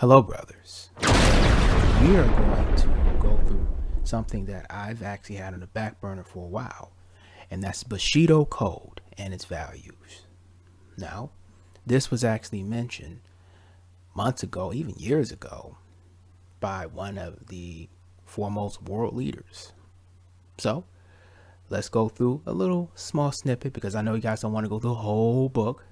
Hello, brothers. We are going to go through something that I've actually had on the back burner for a while, and that's Bushido Code and its values. Now, this was actually mentioned months ago, even years ago, by one of the foremost world leaders. So, let's go through a little small snippet because I know you guys don't want to go through the whole book.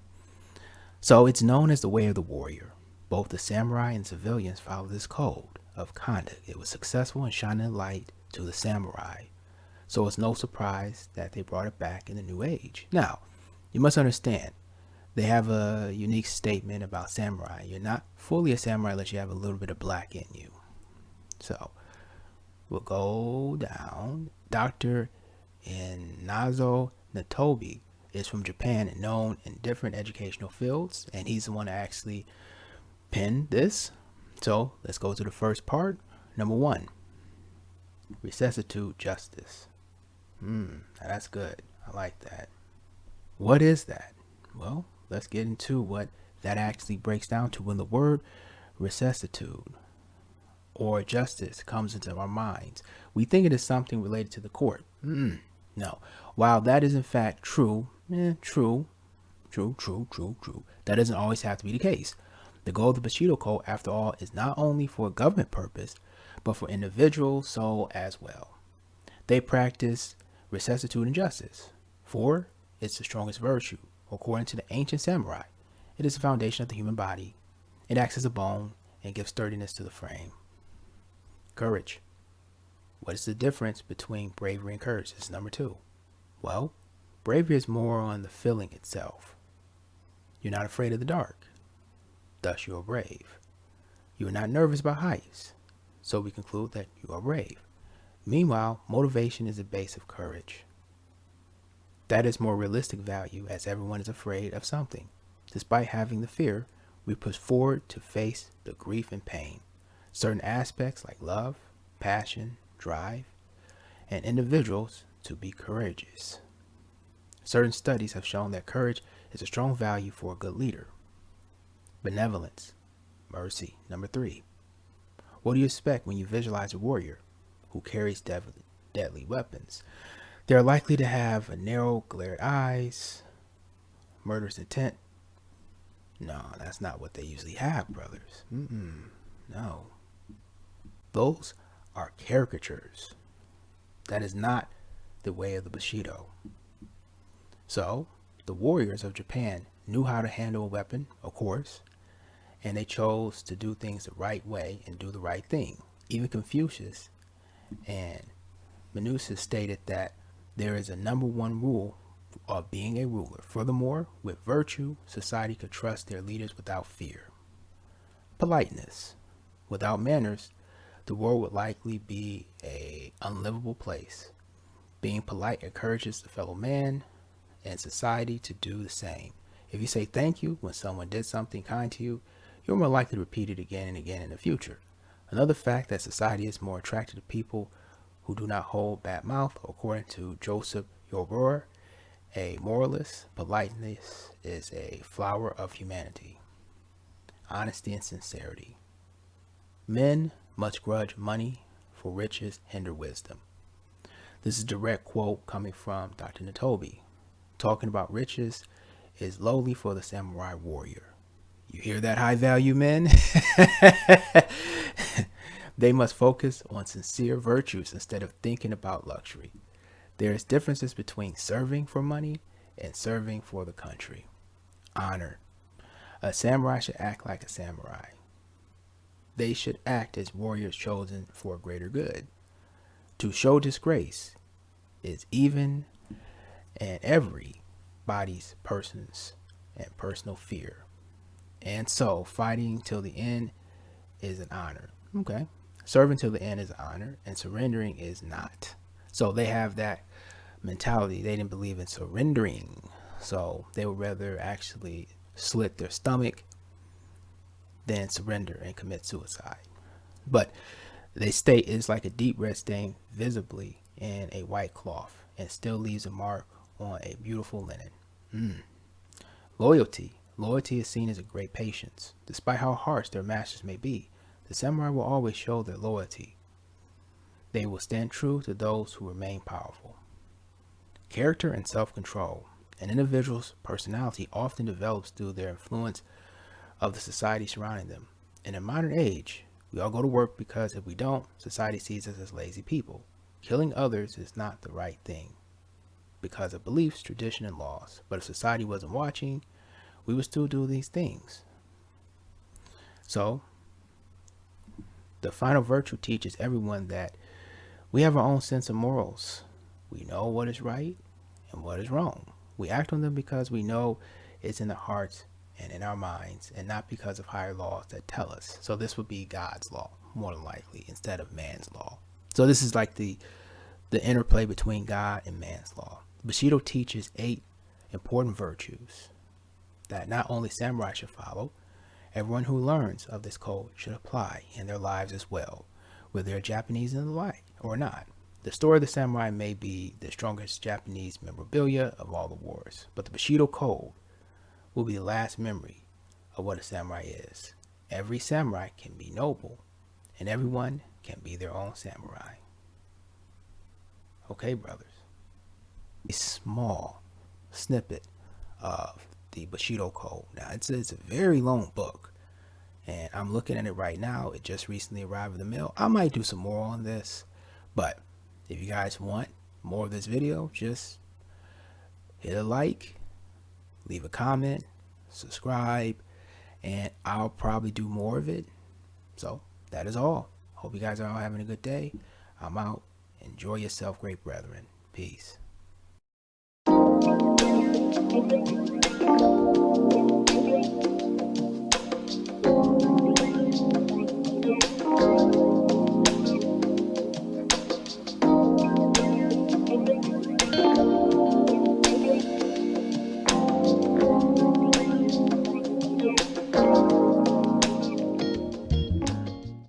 So, it's known as the Way of the Warrior. Both the samurai and civilians follow this code of conduct. It was successful in shining light to the samurai, so it's no surprise that they brought it back in the new age. Now, you must understand, they have a unique statement about samurai. You're not fully a samurai unless you have a little bit of black in you. So, we'll go down. Dr. Inazo Natobi is from Japan and known in different educational fields, and he's the one that actually pin this. So let's go to the first part. Number 1, resuscitate justice. That's good. I like that. What is that? Well, let's get into what that actually breaks down to when the word resuscitate or justice comes into our minds. We think it is something related to the court. No. While that is in fact true, true, that doesn't always have to be the case. The goal of the Bushido Code, after all, is not only for a government purpose, but for individual soul as well. They practice resuscitate and justice, for it's the strongest virtue. According to the ancient samurai, it is the foundation of the human body. It acts as a bone and gives sturdiness to the frame. Courage. What is the difference between bravery and courage? This is number 2. Well, bravery is more on the feeling itself. You're not afraid of the dark. Thus, you are brave. You are not nervous about heights, so we conclude that you are brave. Meanwhile, motivation is the base of courage. That is more realistic value, as everyone is afraid of something. Despite having the fear, we push forward to face the grief and pain. Certain aspects like love, passion, drive, and individuals to be courageous. Certain studies have shown that courage is a strong value for a good leader. Benevolence, mercy. Number 3. What do you expect when you visualize a warrior who carries deadly weapons? They are likely to have narrow, glared eyes, murderous intent. No, that's not what they usually have, brothers. No. Those are caricatures. That is not the way of the Bushido. So, the warriors of Japan knew how to handle a weapon, of course, and they chose to do things the right way and do the right thing. Even Confucius and Menusius stated that there is a number 1 rule of being a ruler. Furthermore, with virtue, society could trust their leaders without fear. Politeness. Without manners, the world would likely be an unlivable place. Being polite encourages the fellow man and society to do the same. If you say thank you when someone did something kind to you, you're more likely to repeat it again and again in the future. Another fact that society is more attracted to people who do not hold bad mouth. According to Joseph Yoror, a moralist, politeness is a flower of humanity. Honesty and sincerity. Men must grudge money, for riches hinder wisdom. This is a direct quote coming from Dr. Natobi. Talking about riches is lowly for the samurai warrior. You hear that, high value men? They must focus on sincere virtues instead of thinking about luxury. There is differences between serving for money and serving for the country. Honor. A samurai should act like a samurai. They should act as warriors chosen for a greater good. To show disgrace is even and everybody's person's and personal fear. And so, fighting till the end is an honor. Okay. Serving till the end is an honor, and surrendering is not. So they have that mentality. They didn't believe in surrendering. So they would rather actually slit their stomach than surrender and commit suicide. But they state it's like a deep red stain visibly in a white cloth and still leaves a mark on a beautiful linen. Loyalty. Loyalty is seen as a great patience. Despite how harsh their masters may be, the samurai will always show their loyalty. They will stand true to those who remain powerful. Character and self-control. An individual's personality often develops through their influence of the society surrounding them. In a modern age, we all go to work because if we don't, society sees us as lazy people. Killing others is not the right thing because of beliefs, tradition, and laws. But if society wasn't watching, we would still do these things. So, the final virtue teaches everyone that we have our own sense of morals. We know what is right and what is wrong. We act on them because we know it's in our hearts and in our minds, and not because of higher laws that tell us. So this would be God's law, more than likely, instead of man's law. So this is like the interplay between God and man's law. Bushido teaches 8 important virtues that not only samurai should follow, everyone who learns of this code should apply in their lives as well, whether they're Japanese and the like or not. The story of the samurai may be the strongest Japanese memorabilia of all the wars, but the Bushido Code will be the last memory of what a samurai is. Every samurai can be noble, and everyone can be their own samurai. Okay, brothers. A small snippet of the Bushido Code. Now, it's a very long book, and I'm looking at it right now. It just recently arrived in the mail. I might do some more on this, but if you guys want more of this video, just hit a like, leave a comment, subscribe, and I'll probably do more of it. So that is all. Hope you guys are all having a good day. I'm out. Enjoy yourself, great brethren. Peace.